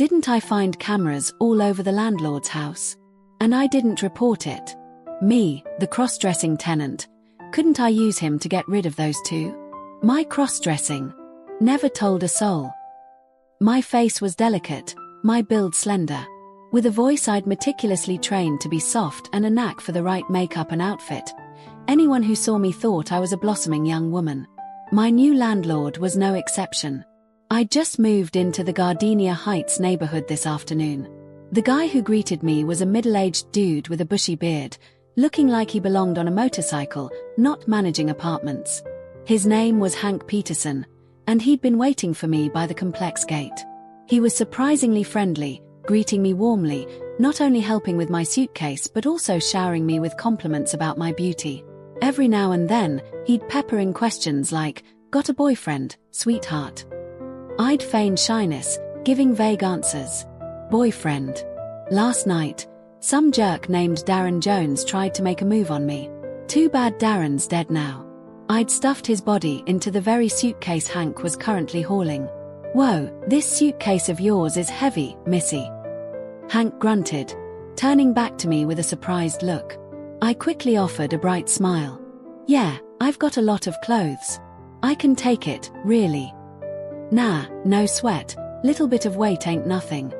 Didn't I find cameras all over the landlord's house? And I didn't report it. Me, the cross-dressing tenant. Couldn't I use him to get rid of those two? My cross-dressing. Never told a soul. My face was delicate, my build slender. With a voice I'd meticulously trained to be soft and a knack for the right makeup and outfit. Anyone who saw me thought I was a blossoming young woman. My new landlord was no exception. I'd just moved into the Gardenia Heights neighborhood this afternoon. The guy who greeted me was a middle-aged dude with a bushy beard, looking like he belonged on a motorcycle, not managing apartments. His name was Hank Peterson, and he'd been waiting for me by the complex gate. He was surprisingly friendly, greeting me warmly, not only helping with my suitcase but also showering me with compliments about my beauty. Every now and then, he'd pepper in questions like, "Got a boyfriend, sweetheart?" I'd feign shyness, giving vague answers. Boyfriend. Last night, some jerk named Darren Jones tried to make a move on me. Too bad Darren's dead now. I'd stuffed his body into the very suitcase Hank was currently hauling. "Whoa, this suitcase of yours is heavy, missy." Hank grunted, turning back to me with a surprised look. I quickly offered a bright smile. "Yeah, I've got a lot of clothes. I can take it, really." "Nah, no sweat, little bit of weight ain't nothing."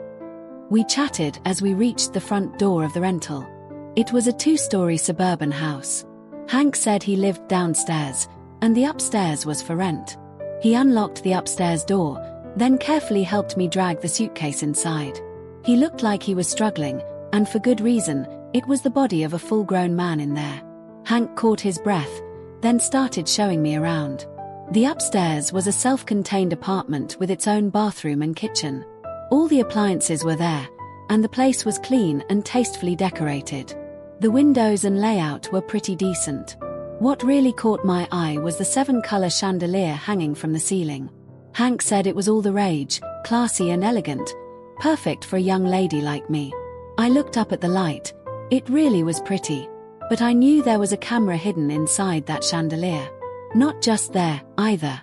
We chatted as we reached the front door of the rental. It was a 2-story suburban house. Hank said he lived downstairs, and the upstairs was for rent. He unlocked the upstairs door, then carefully helped me drag the suitcase inside. He looked like he was struggling, and for good reason. It was the body of a full-grown man in there. Hank caught his breath, then started showing me around. The upstairs was a self-contained apartment with its own bathroom and kitchen. All the appliances were there, and the place was clean and tastefully decorated. The windows and layout were pretty decent. What really caught my eye was the 7-color chandelier hanging from the ceiling. Hank said it was all the rage, classy and elegant, perfect for a young lady like me. I looked up at the light. It really was pretty. But I knew there was a camera hidden inside that chandelier. Not just there, either.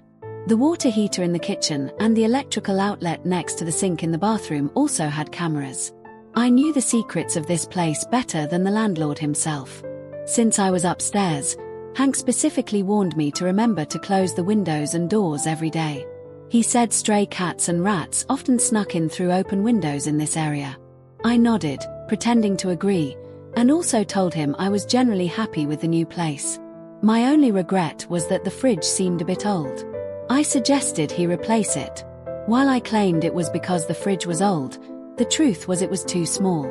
The water heater in the kitchen and the electrical outlet next to the sink in the bathroom also had cameras. I knew the secrets of this place better than the landlord himself. Since I was upstairs, Hank specifically warned me to remember to close the windows and doors every day. He said stray cats and rats often snuck in through open windows in this area. I nodded, pretending to agree, and also told him I was generally happy with the new place. My only regret was that the fridge seemed a bit old. I suggested he replace it. While I claimed it was because the fridge was old, the truth was it was too small.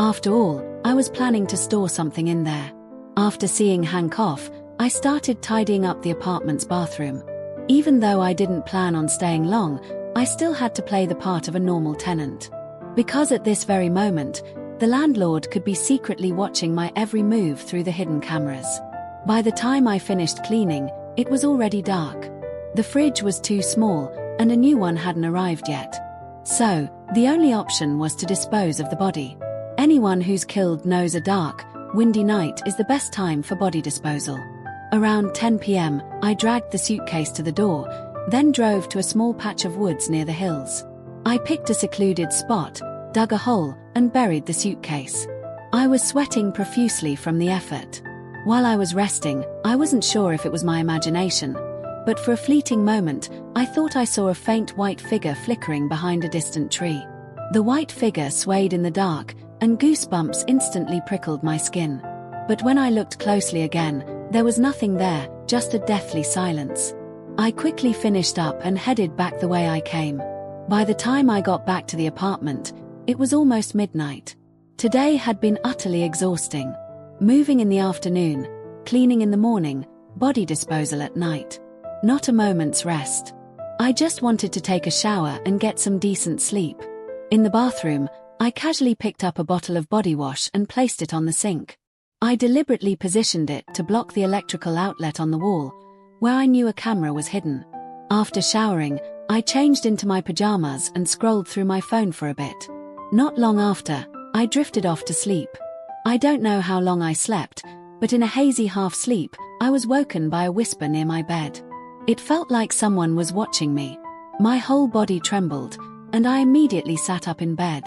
After all, I was planning to store something in there. After seeing Hank off, I started tidying up the apartment's bathroom. Even though I didn't plan on staying long, I still had to play the part of a normal tenant. Because at this very moment, the landlord could be secretly watching my every move through the hidden cameras. By the time I finished cleaning, it was already dark. The fridge was too small, and a new one hadn't arrived yet. So, the only option was to dispose of the body. Anyone who's killed knows a dark, windy night is the best time for body disposal. Around 10 p.m., I dragged the suitcase to the door, then drove to a small patch of woods near the hills. I picked a secluded spot, dug a hole, and buried the suitcase. I was sweating profusely from the effort. While I was resting, I wasn't sure if it was my imagination, but for a fleeting moment, I thought I saw a faint white figure flickering behind a distant tree. The white figure swayed in the dark, and goosebumps instantly prickled my skin. But when I looked closely again, there was nothing there, just a deathly silence. I quickly finished up and headed back the way I came. By the time I got back to the apartment, it was almost midnight. Today had been utterly exhausting. Moving in the afternoon, cleaning in the morning, body disposal at night. Not a moment's rest. I just wanted to take a shower and get some decent sleep. In the bathroom, I casually picked up a bottle of body wash and placed it on the sink. I deliberately positioned it to block the electrical outlet on the wall, where I knew a camera was hidden. After showering, I changed into my pajamas and scrolled through my phone for a bit. Not long after, I drifted off to sleep. I don't know how long I slept, but in a hazy half-sleep, I was woken by a whisper near my bed. It felt like someone was watching me. My whole body trembled, and I immediately sat up in bed.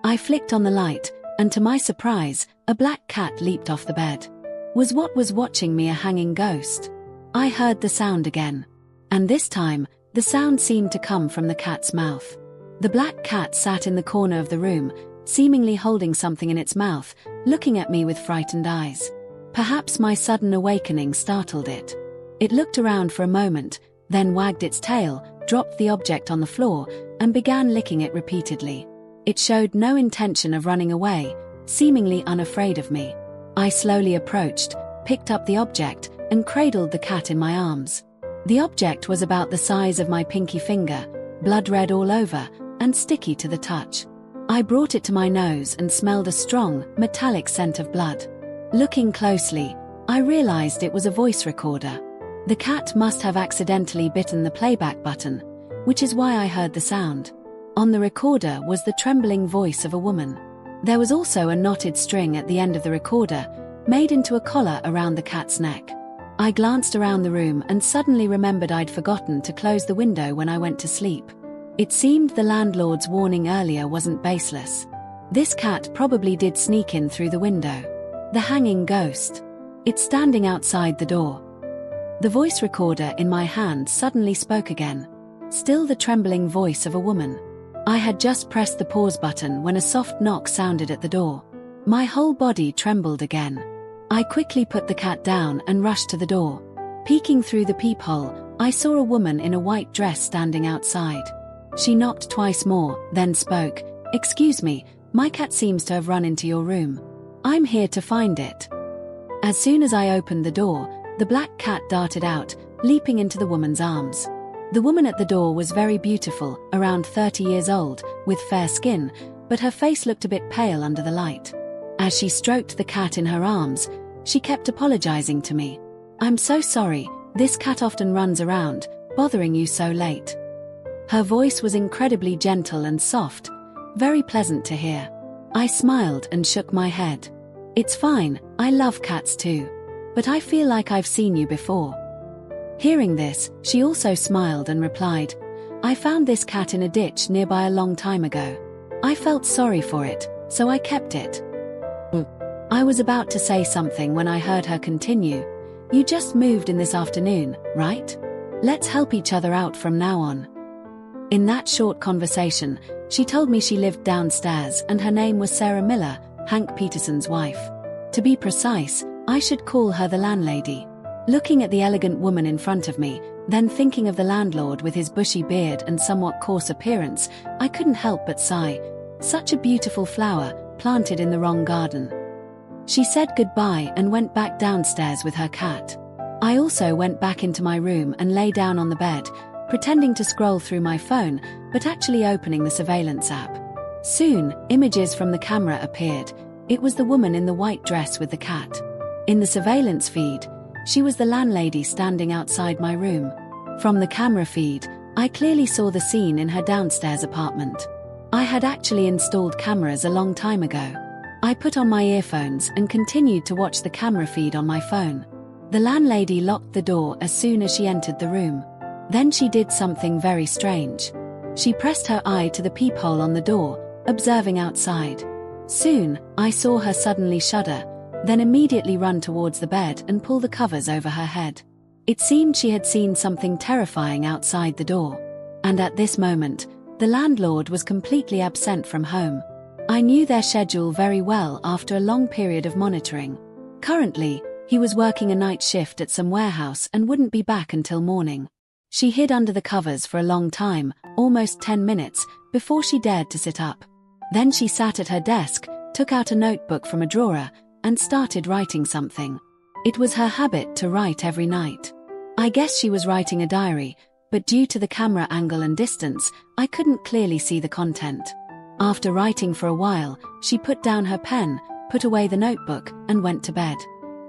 I flicked on the light, and to my surprise, a black cat leaped off the bed. Was what was watching me a hanging ghost? I heard the sound again. And this time, the sound seemed to come from the cat's mouth. The black cat sat in the corner of the room, seemingly holding something in its mouth, looking at me with frightened eyes. Perhaps my sudden awakening startled it. It looked around for a moment, then wagged its tail, dropped the object on the floor, and began licking it repeatedly. It showed no intention of running away, seemingly unafraid of me. I slowly approached, picked up the object, and cradled the cat in my arms. The object was about the size of my pinky finger, blood red all over, and sticky to the touch. I brought it to my nose and smelled a strong, metallic scent of blood. Looking closely, I realized it was a voice recorder. The cat must have accidentally bitten the playback button, which is why I heard the sound. On the recorder was the trembling voice of a woman. There was also a knotted string at the end of the recorder, made into a collar around the cat's neck. I glanced around the room and suddenly remembered I'd forgotten to close the window when I went to sleep. It seemed the landlord's warning earlier wasn't baseless. This cat probably did sneak in through the window. The hanging ghost. It's standing outside the door. The voice recorder in my hand suddenly spoke again. Still the trembling voice of a woman. I had just pressed the pause button when a soft knock sounded at the door. My whole body trembled again. I quickly put the cat down and rushed to the door. Peeking through the peephole, I saw a woman in a white dress standing outside. She knocked twice more, then spoke. "Excuse me, my cat seems to have run into your room. I'm here to find it." As soon as I opened the door, the black cat darted out, leaping into the woman's arms. The woman at the door was very beautiful, around 30 years old, with fair skin, but her face looked a bit pale under the light. As she stroked the cat in her arms, she kept apologizing to me. "I'm so sorry, this cat often runs around, bothering you so late." Her voice was incredibly gentle and soft, very pleasant to hear. I smiled and shook my head. "It's fine, I love cats too. But I feel like I've seen you before." Hearing this, she also smiled and replied, "I found this cat in a ditch nearby a long time ago. I felt sorry for it, so I kept it." I was about to say something when I heard her continue, "You just moved in this afternoon, right? Let's help each other out from now on." In that short conversation, she told me she lived downstairs and her name was Sarah Miller, Hank Peterson's wife. To be precise, I should call her the landlady. Looking at the elegant woman in front of me, then thinking of the landlord with his bushy beard and somewhat coarse appearance, I couldn't help but sigh. Such a beautiful flower, planted in the wrong garden. She said goodbye and went back downstairs with her cat. I also went back into my room and lay down on the bed, pretending to scroll through my phone, but actually opening the surveillance app. Soon, images from the camera appeared. It was the woman in the white dress with the cat. In the surveillance feed, she was the landlady standing outside my room. From the camera feed, I clearly saw the scene in her downstairs apartment. I had actually installed cameras a long time ago. I put on my earphones and continued to watch the camera feed on my phone. The landlady locked the door as soon as she entered the room. Then she did something very strange. She pressed her eye to the peephole on the door, observing outside. Soon, I saw her suddenly shudder, then immediately run towards the bed and pull the covers over her head. It seemed she had seen something terrifying outside the door. And at this moment, the landlord was completely absent from home. I knew their schedule very well after a long period of monitoring. Currently, he was working a night shift at some warehouse and wouldn't be back until morning. She hid under the covers for a long time, almost 10 minutes, before she dared to sit up. Then she sat at her desk, took out a notebook from a drawer, and started writing something. It was her habit to write every night. I guess she was writing a diary, but due to the camera angle and distance, I couldn't clearly see the content. After writing for a while, she put down her pen, put away the notebook, and went to bed.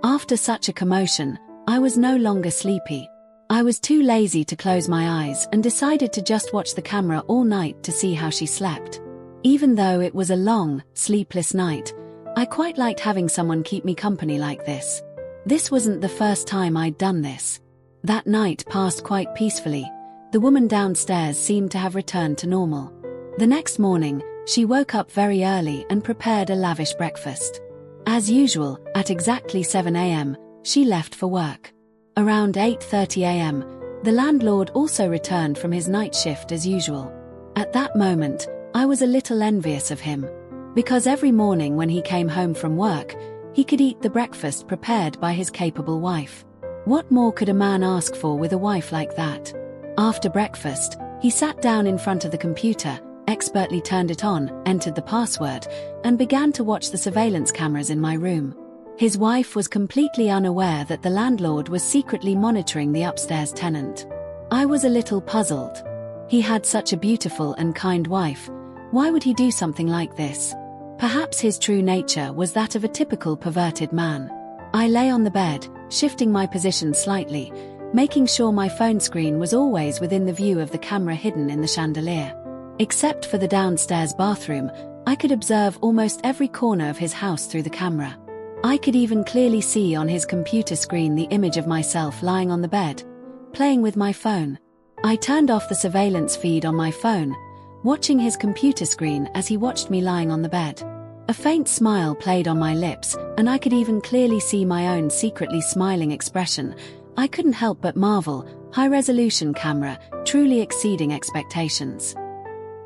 After such a commotion, I was no longer sleepy. I was too lazy to close my eyes and decided to just watch the camera all night to see how she slept. Even though it was a long, sleepless night, I quite liked having someone keep me company like this. This wasn't the first time I'd done this. That night passed quite peacefully. The woman downstairs seemed to have returned to normal. The next morning, she woke up very early and prepared a lavish breakfast. As usual, at exactly 7 a.m., she left for work. Around 8:30 a.m., the landlord also returned from his night shift as usual. At that moment, I was a little envious of him, because every morning when he came home from work, he could eat the breakfast prepared by his capable wife. What more could a man ask for with a wife like that? After breakfast, he sat down in front of the computer, expertly turned it on, entered the password, and began to watch the surveillance cameras in my room. His wife was completely unaware that the landlord was secretly monitoring the upstairs tenant. I was a little puzzled. He had such a beautiful and kind wife. Why would he do something like this? Perhaps his true nature was that of a typical perverted man. I lay on the bed, shifting my position slightly, making sure my phone screen was always within the view of the camera hidden in the chandelier. Except for the downstairs bathroom, I could observe almost every corner of his house through the camera. I could even clearly see on his computer screen the image of myself lying on the bed, playing with my phone. I turned off the surveillance feed on my phone, watching his computer screen as he watched me lying on the bed. A faint smile played on my lips, and I could even clearly see my own secretly smiling expression. I couldn't help but marvel, high-resolution camera, truly exceeding expectations.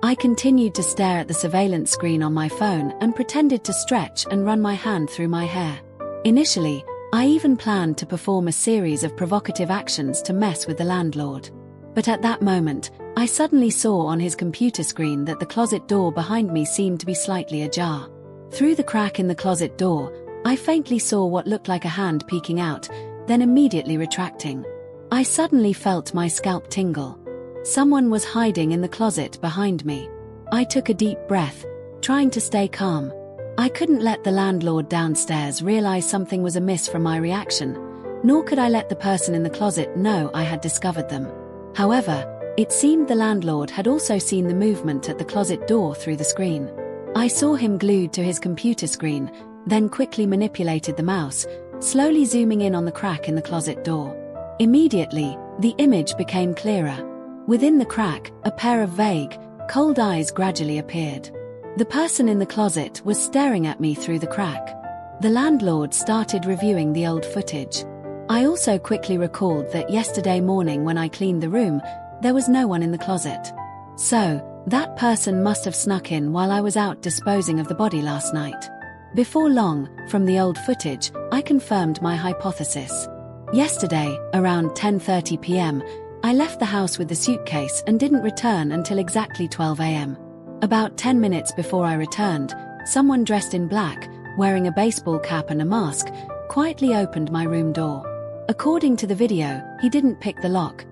I continued to stare at the surveillance screen on my phone and pretended to stretch and run my hand through my hair. Initially, I even planned to perform a series of provocative actions to mess with the landlord. But at that moment, I suddenly saw on his computer screen that the closet door behind me seemed to be slightly ajar. Through the crack in the closet door, I faintly saw what looked like a hand peeking out, then immediately retracting. I suddenly felt my scalp tingle. Someone was hiding in the closet behind me. I took a deep breath, trying to stay calm. I couldn't let the landlord downstairs realize something was amiss from my reaction, nor could I let the person in the closet know I had discovered them. However, it seemed the landlord had also seen the movement at the closet door through the screen. I saw him glued to his computer screen, then quickly manipulated the mouse, slowly zooming in on the crack in the closet door. Immediately, the image became clearer. Within the crack, a pair of vague, cold eyes gradually appeared. The person in the closet was staring at me through the crack. The landlord started reviewing the old footage. I also quickly recalled that yesterday morning when I cleaned the room, there was no one in the closet. So, that person must have snuck in while I was out disposing of the body last night. Before long, from the old footage, I confirmed my hypothesis. Yesterday, around 10:30 p.m., I left the house with the suitcase and didn't return until exactly 12 a.m. About 10 minutes before I returned, someone dressed in black, wearing a baseball cap and a mask, quietly opened my room door. According to the video, he didn't pick the lock.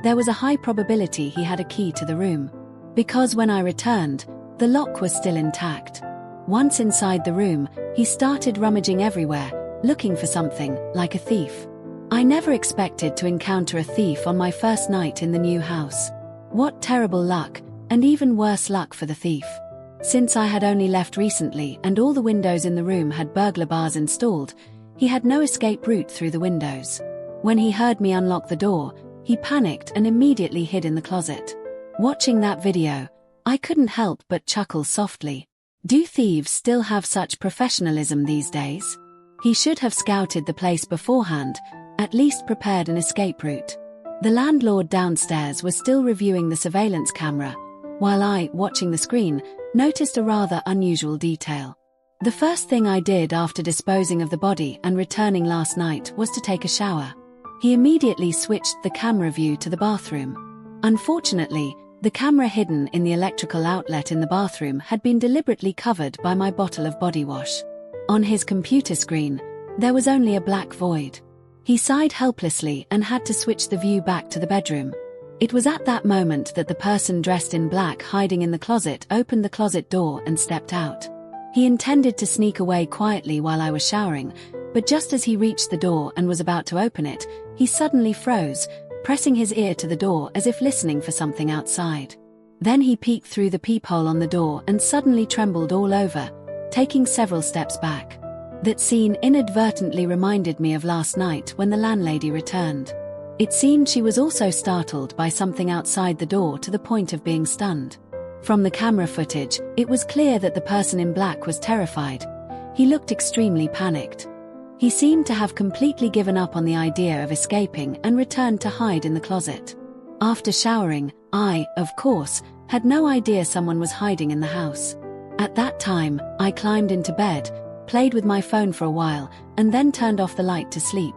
There was a high probability he had a key to the room, because when I returned, the lock was still intact. Once inside the room, he started rummaging everywhere, looking for something, like a thief. I never expected to encounter a thief on my first night in the new house. What terrible luck, and even worse luck for the thief. Since I had only left recently and all the windows in the room had burglar bars installed, he had no escape route through the windows. When he heard me unlock the door, he panicked and immediately hid in the closet. Watching that video, I couldn't help but chuckle softly. Do thieves still have such professionalism these days? He should have scouted the place beforehand, at least prepared an escape route. The landlord downstairs was still reviewing the surveillance camera, while I, watching the screen, noticed a rather unusual detail. The first thing I did after disposing of the body and returning last night was to take a shower. He immediately switched the camera view to the bathroom. Unfortunately, the camera hidden in the electrical outlet in the bathroom had been deliberately covered by my bottle of body wash. On his computer screen, there was only a black void. He sighed helplessly and had to switch the view back to the bedroom. It was at that moment that the person dressed in black hiding in the closet opened the closet door and stepped out. He intended to sneak away quietly while I was showering, but just as he reached the door and was about to open it, he suddenly froze, pressing his ear to the door as if listening for something outside. Then he peeked through the peephole on the door and suddenly trembled all over, taking several steps back. That scene inadvertently reminded me of last night when the landlady returned. It seemed she was also startled by something outside the door to the point of being stunned. From the camera footage, it was clear that the person in black was terrified. He looked extremely panicked. He seemed to have completely given up on the idea of escaping and returned to hide in the closet. After showering, I, of course, had no idea someone was hiding in the house. At that time, I climbed into bed, played with my phone for a while, and then turned off the light to sleep.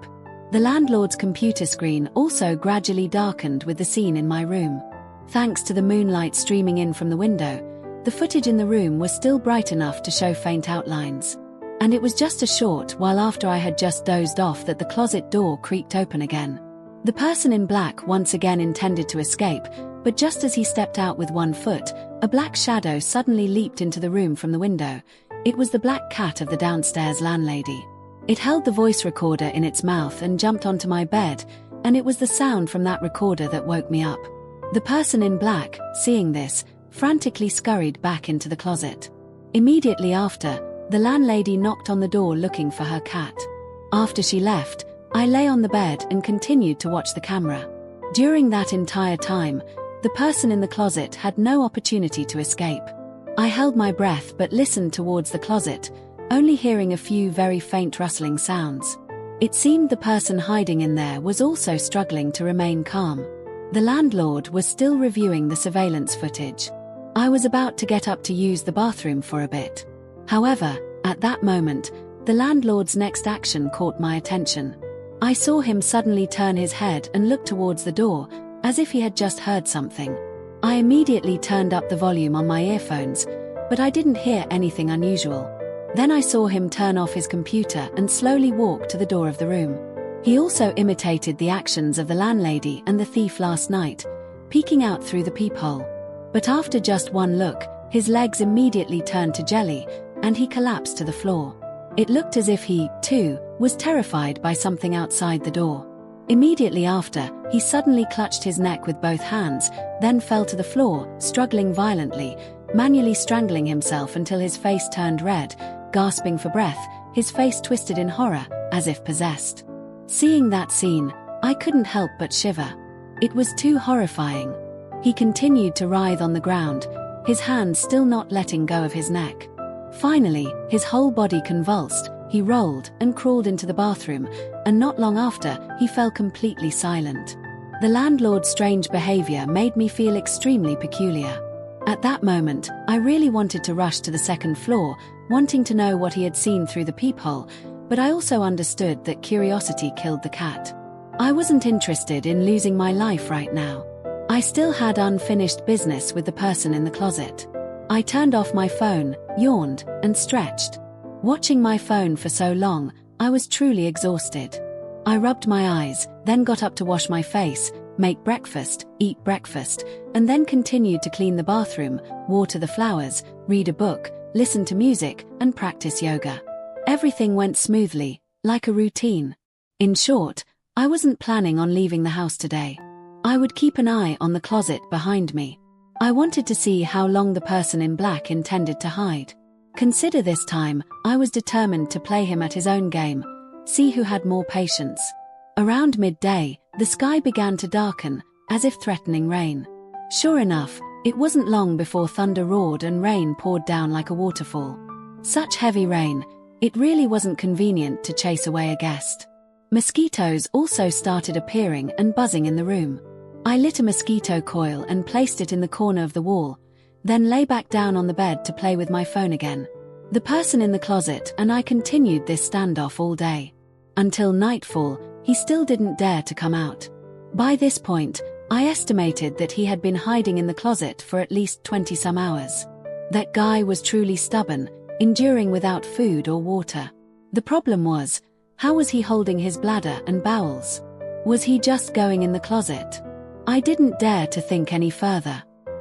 The landlord's computer screen also gradually darkened with the scene in my room. Thanks to the moonlight streaming in from the window, the footage in the room was still bright enough to show faint outlines. And it was just a short while after I had just dozed off that the closet door creaked open again. The person in black once again intended to escape, but just as he stepped out with one foot, a black shadow suddenly leaped into the room from the window. It was the black cat of the downstairs landlady. It held the voice recorder in its mouth and jumped onto my bed, and it was the sound from that recorder that woke me up. The person in black, seeing this, frantically scurried back into the closet. Immediately after, the landlady knocked on the door looking for her cat. After she left, I lay on the bed and continued to watch the camera. During that entire time, the person in the closet had no opportunity to escape. I held my breath but listened towards the closet, only hearing a few very faint rustling sounds. It seemed the person hiding in there was also struggling to remain calm. The landlord was still reviewing the surveillance footage. I was about to get up to use the bathroom for a bit. However, at that moment, the landlord's next action caught my attention. I saw him suddenly turn his head and look towards the door, as if he had just heard something. I immediately turned up the volume on my earphones, but I didn't hear anything unusual. Then I saw him turn off his computer and slowly walk to the door of the room. He also imitated the actions of the landlady and the thief last night, peeking out through the peephole. But after just one look, his legs immediately turned to jelly, and he collapsed to the floor. It looked as if he, too, was terrified by something outside the door. Immediately after, he suddenly clutched his neck with both hands, then fell to the floor, struggling violently, manually strangling himself until his face turned red, gasping for breath, his face twisted in horror, as if possessed. Seeing that scene, I couldn't help but shiver. It was too horrifying. He continued to writhe on the ground, his hands still not letting go of his neck. Finally, his whole body convulsed, he rolled and crawled into the bathroom, and not long after, he fell completely silent. The landlord's strange behavior made me feel extremely peculiar. At that moment, I really wanted to rush to the second floor, wanting to know what he had seen through the peephole, but I also understood that curiosity killed the cat. I wasn't interested in losing my life right now. I still had unfinished business with the person in the closet. I turned off my phone, yawned, and stretched. Watching my phone for so long, I was truly exhausted. I rubbed my eyes, then got up to wash my face, make breakfast, eat breakfast, and then continued to clean the bathroom, water the flowers, read a book, listen to music, and practice yoga. Everything went smoothly, like a routine. In short, I wasn't planning on leaving the house today. I would keep an eye on the closet behind me. I wanted to see how long the person in black intended to hide. Consider this time, I was determined to play him at his own game, see who had more patience. Around midday, the sky began to darken, as if threatening rain. Sure enough, it wasn't long before thunder roared and rain poured down like a waterfall. Such heavy rain, it really wasn't convenient to chase away a guest. Mosquitoes also started appearing and buzzing in the room. I lit a mosquito coil and placed it in the corner of the wall, then lay back down on the bed to play with my phone again. The person in the closet and I continued this standoff all day. Until nightfall, he still didn't dare to come out. By this point, I estimated that he had been hiding in the closet for at least 20-some hours. That guy was truly stubborn, enduring without food or water. The problem was, how was he holding his bladder and bowels? Was he just going in the closet? I didn't dare to think any further.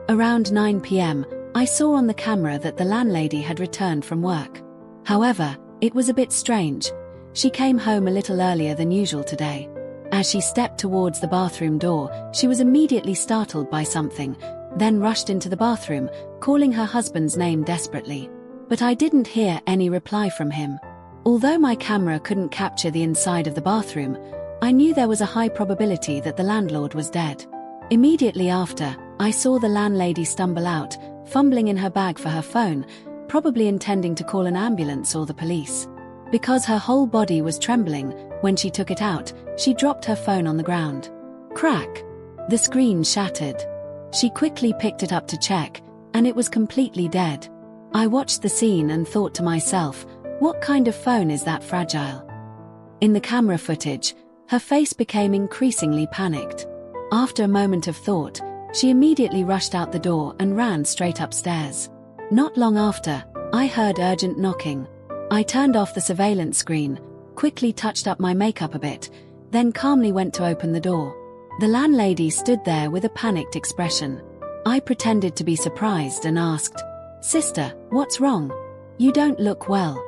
Around 9 p.m., I saw on the camera that the landlady had returned from work. However, it was a bit strange. She came home a little earlier than usual today. As she stepped towards the bathroom door, she was immediately startled by something, then rushed into the bathroom, calling her husband's name desperately. But I didn't hear any reply from him. Although my camera couldn't capture the inside of the bathroom, I knew there was a high probability that the landlord was dead. Immediately after, I saw the landlady stumble out, fumbling in her bag for her phone, probably intending to call an ambulance or the police. Because her whole body was trembling, when she took it out, she dropped her phone on the ground. Crack! The screen shattered. She quickly picked it up to check, and it was completely dead. I watched the scene and thought to myself, what kind of phone is that fragile? In the camera footage, her face became increasingly panicked. After a moment of thought, she immediately rushed out the door and ran straight upstairs. Not long after, I heard urgent knocking. I turned off the surveillance screen, quickly touched up my makeup a bit, then calmly went to open the door. The landlady stood there with a panicked expression. I pretended to be surprised and asked, "Sister, what's wrong? You don't look well."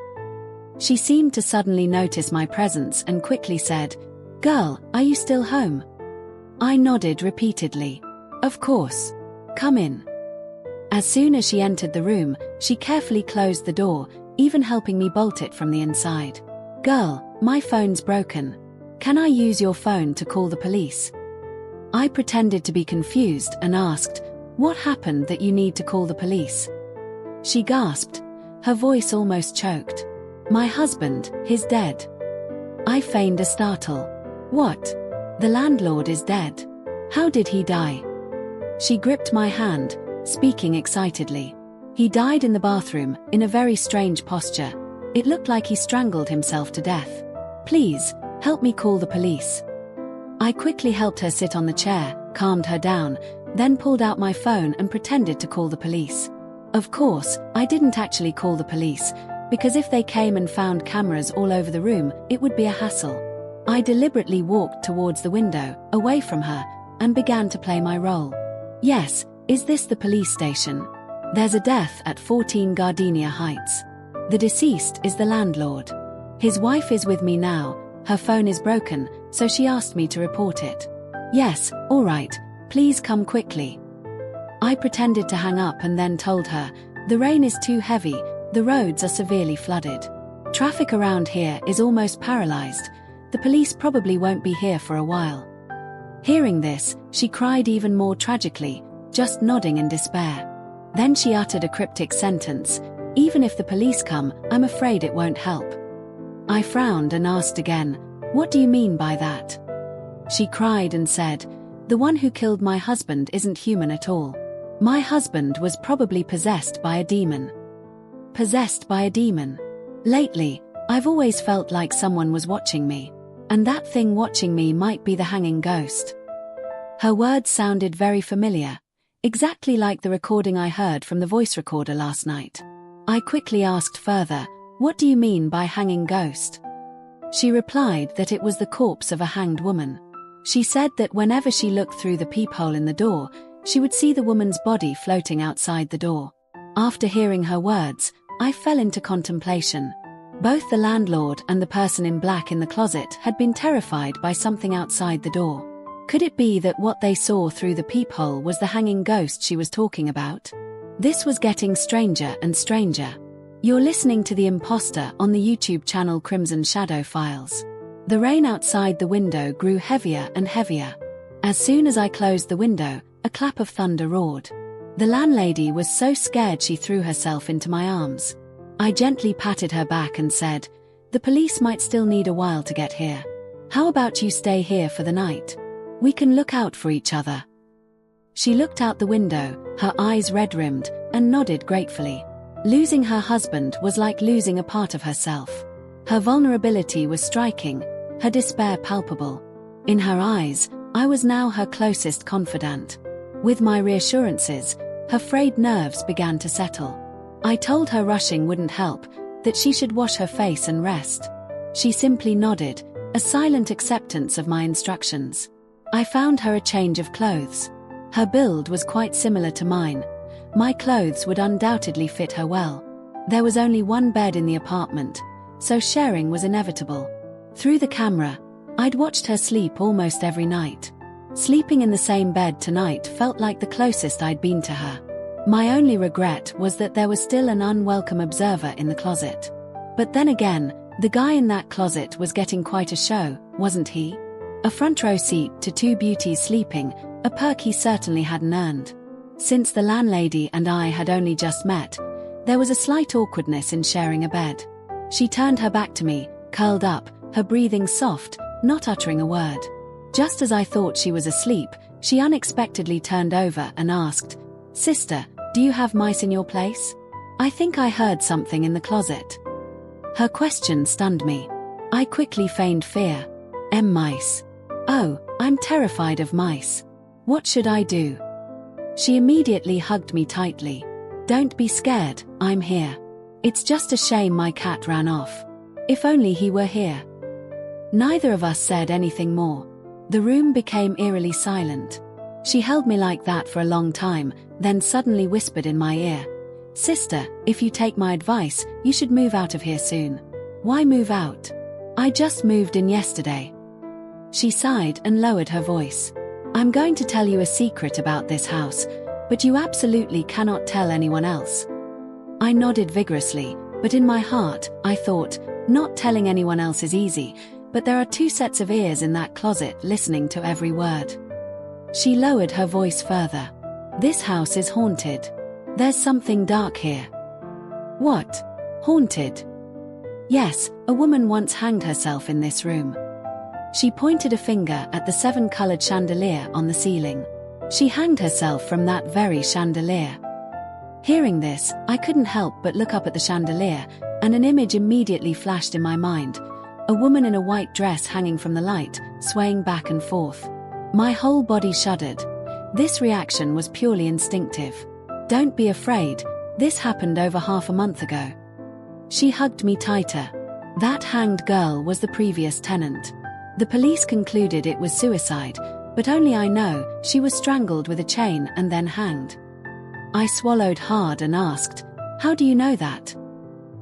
She seemed to suddenly notice my presence and quickly said, "Girl, are you still home?" I nodded repeatedly. "Of course. Come in." As soon as she entered the room, she carefully closed the door, even helping me bolt it from the inside. "Girl, my phone's broken. Can I use your phone to call the police?" I pretended to be confused and asked, "What happened that you need to call the police?" She gasped, her voice almost choked. "My husband, he's dead." I feigned a startle. "What? The landlord is dead? How did he die?" She gripped my hand, speaking excitedly. "He died in the bathroom, in a very strange posture. It looked like he strangled himself to death. Please, help me call the police." I quickly helped her sit on the chair, calmed her down, then pulled out my phone and pretended to call the police. Of course, I didn't actually call the police, because if they came and found cameras all over the room, it would be a hassle. I deliberately walked towards the window, away from her, and began to play my role. "Yes, is this the police station? There's a death at 14 Gardenia Heights. The deceased is the landlord. His wife is with me now, her phone is broken, so she asked me to report it." "Yes, all right, please come quickly." I pretended to hang up and then told her, "The rain is too heavy, the roads are severely flooded. Traffic around here is almost paralyzed. The police probably won't be here for a while." Hearing this, she cried even more tragically, just nodding in despair. Then she uttered a cryptic sentence, "Even if the police come, I'm afraid it won't help." I frowned and asked again, "What do you mean by that?" She cried and said, "The one who killed my husband isn't human at all. My husband was probably possessed by a demon." Possessed by a demon. Lately, I've always felt like someone was watching me. And that thing watching me might be the hanging ghost. Her words sounded very familiar, exactly like the recording I heard from the voice recorder last night. I quickly asked further, "What do you mean by hanging ghost?" She replied that it was the corpse of a hanged woman. She said that whenever she looked through the peephole in the door, she would see the woman's body floating outside the door. After hearing her words, I fell into contemplation. Both the landlord and the person in black in the closet had been terrified by something outside the door. Could it be that what they saw through the peephole was the hanging ghost she was talking about? This was getting stranger and stranger. You're listening to The Imposter on the YouTube channel Crimson Shadow Files. The rain outside the window grew heavier and heavier. As soon as I closed the window, a clap of thunder roared. The landlady was so scared she threw herself into my arms. I gently patted her back and said, "The police might still need a while to get here. How about you stay here for the night? We can look out for each other." She looked out the window, her eyes red-rimmed, and nodded gratefully. Losing her husband was like losing a part of herself. Her vulnerability was striking, her despair palpable. In her eyes, I was now her closest confidant. With my reassurances, her frayed nerves began to settle. I told her rushing wouldn't help, that she should wash her face and rest. She simply nodded, a silent acceptance of my instructions. I found her a change of clothes. Her build was quite similar to mine. My clothes would undoubtedly fit her well. There was only one bed in the apartment, so sharing was inevitable. Through the camera, I'd watched her sleep almost every night. Sleeping in the same bed tonight felt like the closest I'd been to her. My only regret was that there was still an unwelcome observer in the closet. But then again, the guy in that closet was getting quite a show, wasn't he? A front row seat to two beauties sleeping, a perk he certainly hadn't earned. Since the landlady and I had only just met, there was a slight awkwardness in sharing a bed. She turned her back to me, curled up, her breathing soft, not uttering a word. Just as I thought she was asleep, she unexpectedly turned over and asked, "Sister, do you have mice in your place? I think I heard something in the closet." Her question stunned me. I quickly feigned fear. Mice. Oh, I'm terrified of mice. What should I do? She immediately hugged me tightly. "Don't be scared, I'm here. It's just a shame my cat ran off. If only he were here." Neither of us said anything more. The room became eerily silent. She held me like that for a long time, then suddenly whispered in my ear, "Sister, if you take my advice, you should move out of here soon." "Why move out? I just moved in yesterday." She sighed and lowered her voice. "I'm going to tell you a secret about this house, but you absolutely cannot tell anyone else." I nodded vigorously, but in my heart, I thought, not telling anyone else is easy, but there are 2 sets of ears in that closet listening to every word. She lowered her voice further. "This house is haunted. There's something dark here." "What? Haunted?" "Yes, a woman once hanged herself in this room." She pointed a finger at the 7-colored chandelier on the ceiling. She hanged herself from that very chandelier. Hearing this, I couldn't help but look up at the chandelier, and an image immediately flashed in my mind. A woman in a white dress hanging from the light, swaying back and forth. My whole body shuddered. This reaction was purely instinctive. "Don't be afraid, this happened over half a month ago." She hugged me tighter. That hanged girl was the previous tenant. The police concluded it was suicide, but only I know she was strangled with a chain and then hanged. I swallowed hard and asked, "How do you know that?"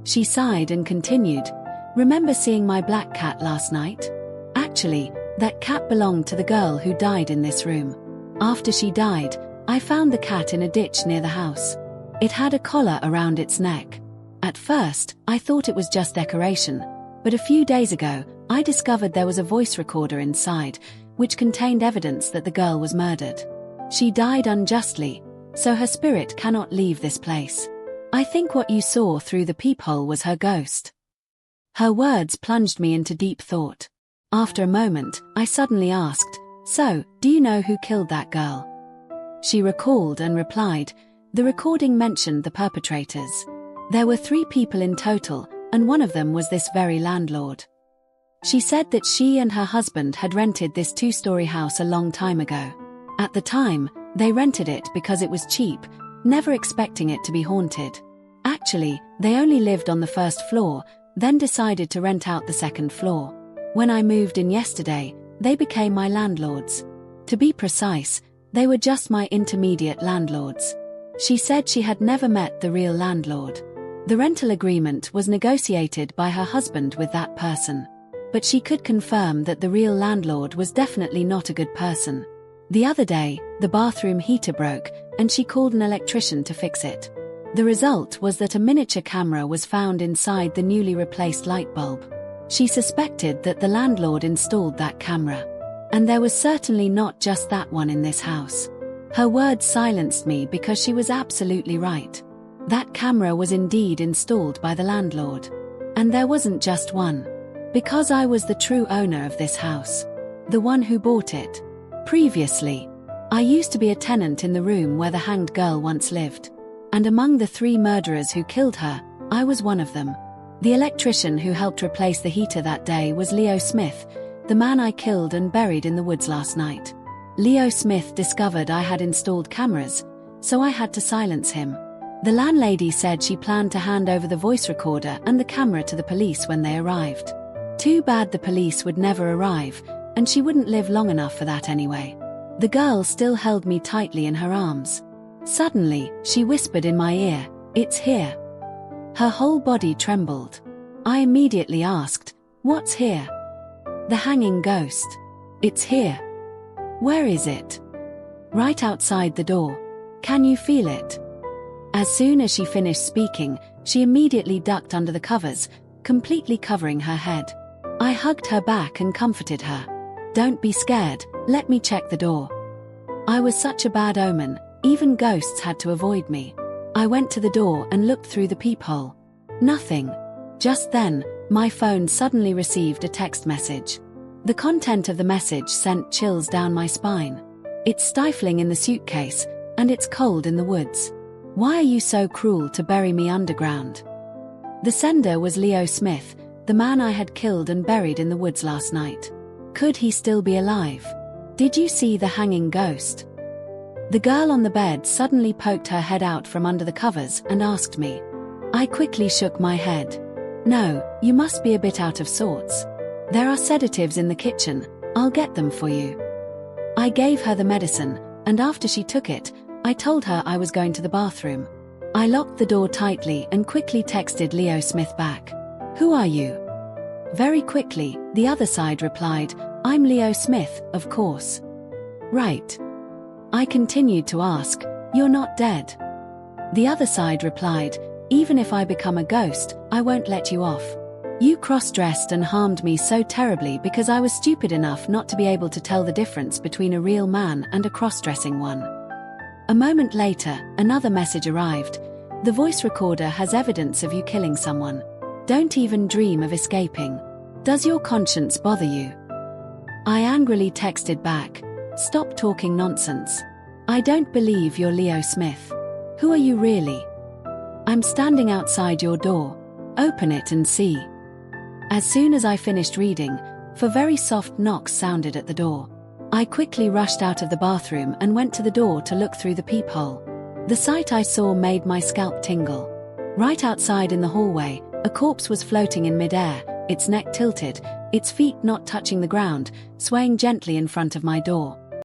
She sighed and continued, "Remember seeing my black cat last night? Actually, that cat belonged to the girl who died in this room. After she died, I found the cat in a ditch near the house. It had a collar around its neck. At first, I thought it was just decoration, but a few days ago, I discovered there was a voice recorder inside, which contained evidence that the girl was murdered. She died unjustly, so her spirit cannot leave this place. I think what you saw through the peephole was her ghost." Her words plunged me into deep thought. After a moment, I suddenly asked, "So, do you know who killed that girl?" She recalled and replied, "The recording mentioned the perpetrators. There were 3 people in total, and one of them was this very landlord." She said that she and her husband had rented this 2-story house a long time ago. At the time, they rented it because it was cheap, never expecting it to be haunted. Actually, they only lived on the 1st floor, then decided to rent out the 2nd floor. When I moved in yesterday, they became my landlords. To be precise, they were just my intermediate landlords. She said she had never met the real landlord. The rental agreement was negotiated by her husband with that person. But she could confirm that the real landlord was definitely not a good person. The other day, the bathroom heater broke, and she called an electrician to fix it. The result was that a miniature camera was found inside the newly replaced light bulb. She suspected that the landlord installed that camera. And there was certainly not just that one in this house. Her words silenced me because she was absolutely right. That camera was indeed installed by the landlord. And there wasn't just one. Because I was the true owner of this house. The one who bought it. Previously, I used to be a tenant in the room where the hanged girl once lived. And among the 3 murderers who killed her, I was one of them. The electrician who helped replace the heater that day was Leo Smith, the man I killed and buried in the woods last night. Leo Smith discovered I had installed cameras, so I had to silence him. The landlady said she planned to hand over the voice recorder and the camera to the police when they arrived. Too bad the police would never arrive, and she wouldn't live long enough for that anyway. The girl still held me tightly in her arms. Suddenly, she whispered in my ear, "It's here." Her whole body trembled. I immediately asked, "What's here?" "The hanging ghost. It's here." "Where is it?" "Right outside the door. Can you feel it?" As soon as she finished speaking, she immediately ducked under the covers, completely covering her head. I hugged her back and comforted her. "Don't be scared, let me check the door." I was such a bad omen, Even ghosts had to avoid me. I went to the door and looked through the peephole. Nothing. Just then, my phone suddenly received a text message. The content of the message sent chills down my spine. It's stifling in the suitcase, and it's cold in the woods. Why are you so cruel to bury me underground? The sender was Leo Smith, the man I had killed and buried in the woods last night. Could he still be alive? Did you see the hanging ghost? The girl on the bed suddenly poked her head out from under the covers and asked me. I quickly shook my head. No, you must be a bit out of sorts. There are sedatives in the kitchen, I'll get them for you. I gave her the medicine, and after she took it, I told her I was going to the bathroom. I locked the door tightly and quickly texted Leo Smith back. Who are you? Very quickly, the other side replied, I'm Leo Smith, of course. Right. I continued to ask, you're not dead. The other side replied, even if I become a ghost, I won't let you off. You cross-dressed and harmed me so terribly because I was stupid enough not to be able to tell the difference between a real man and a cross-dressing one. A moment later, another message arrived. The voice recorder has evidence of you killing someone. Don't even dream of escaping. Does your conscience bother you? I angrily texted back. Stop talking nonsense. I don't believe you're Leo Smith. Who are you really? I'm standing outside your door. Open it and see. As soon as I finished reading, very soft knocks sounded at the door. I quickly rushed out of the bathroom and went to the door to look through the peephole. The sight I saw made my scalp tingle. Right outside in the hallway, a corpse was floating in midair, its neck tilted, its feet not touching the ground, swaying gently in front of my door.